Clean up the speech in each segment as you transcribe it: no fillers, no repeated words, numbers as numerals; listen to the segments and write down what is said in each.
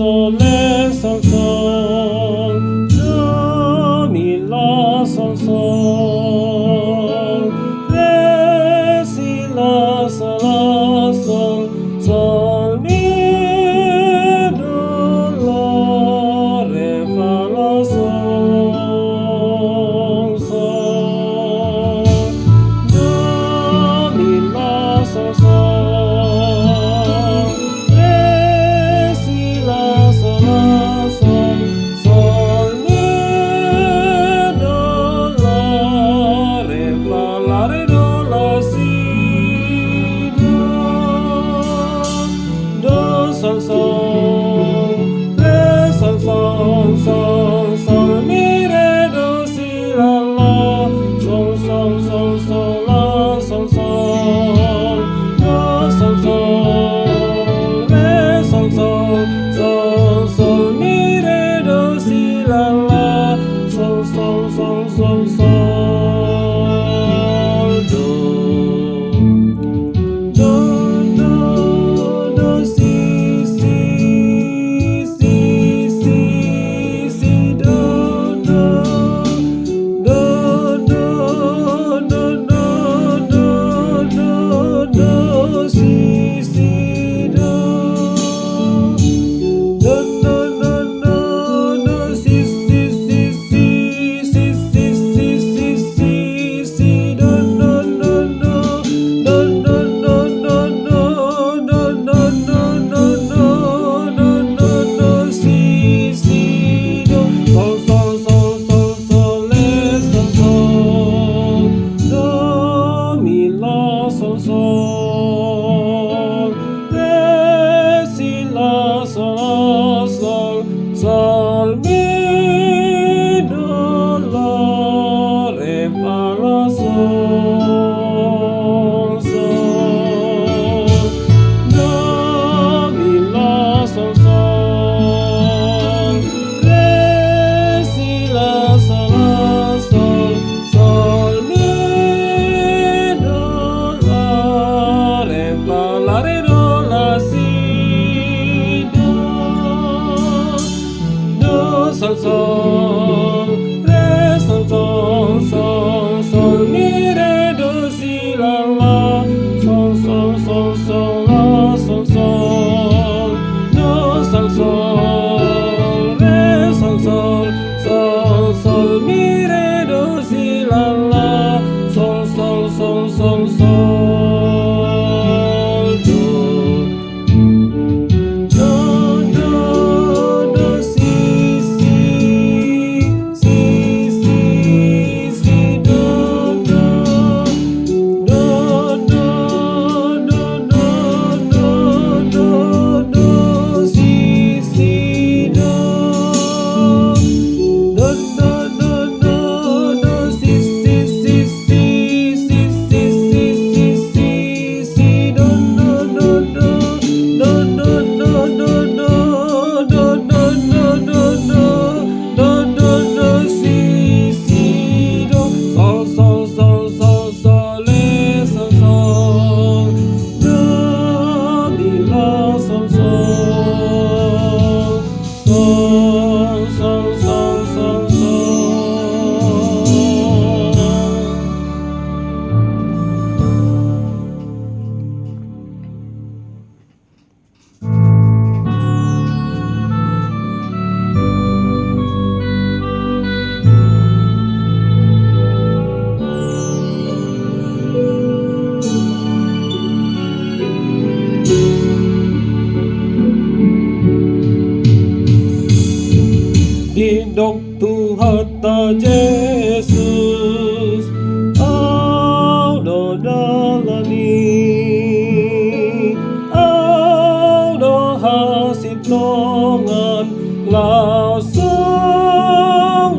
sol, re, sol, sol, do, mi, la, sol, sol, re, si, la, sol, sol, mi, do, la, re, fa, la, sol, sol, do, mi, la, sol, sol. Sol, sol, re, sol, sol, sol, sol, mi, re, do, si, la, la, sol, sol, sol, sol, la, sol, sol, do, sol, sol, re, sol, sol, sol, sol, mi, re, do, si, la, la, sol, sol, sol, sol, sol, do. Sol, sol, re, si, la, sol, sol, sol, mi, do, la, re, fa, la, sol, sol, do, mi, la, sol, sol, re, si, la, sol, sol, sol, mi, la, re, do, la, si, do, sol, sol, re, sol, sol, sol, sol, mi, re, do, si, la, la, sol, sol, sol, sol, la, sol, sol, do, sol, sol, re, sol, sol, sol, sol, mi, re, do, si, la, la, sol, sol, sol, sol, sol. Hidup Tuhan Yesus, Audo dalani, Audo hasitongan, lausang,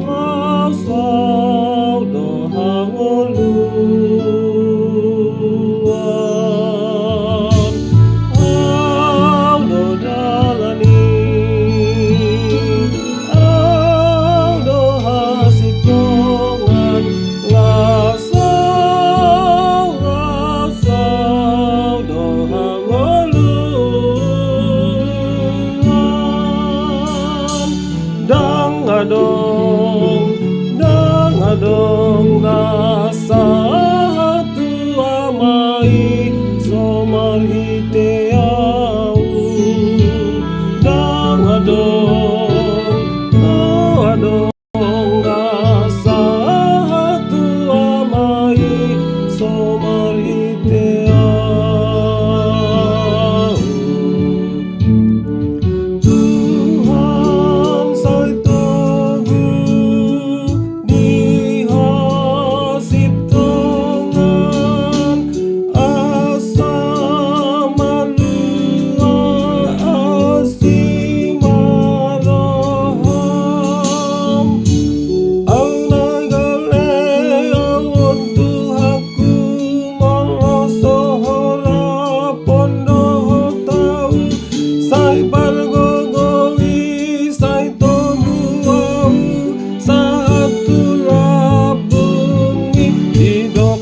lausang, do hangoluan, Audo dalani. Hasitoan adong rasa hatu amai somar hite au dang adong rasa hatu amai somar hite au Tuhan sai togu dihasip tongan asa malua asi maroham ang nagale awon tuhaku molosohora pondo tau sai bargogowi sai toguau satu labungi hidok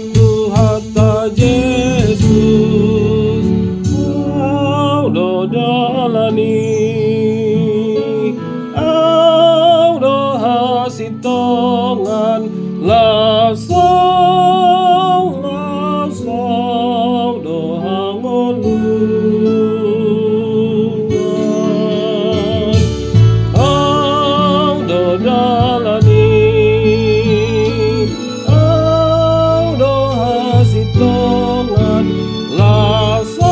hata Yesus do jalani do hasitongan lasau do hangoluan do dalani do hasitongan lasau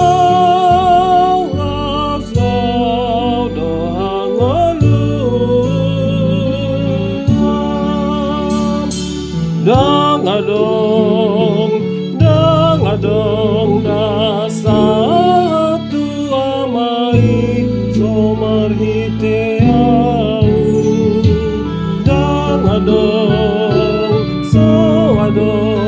do hangoluan dang adong dasa tu amai somar hite au dang adong so adong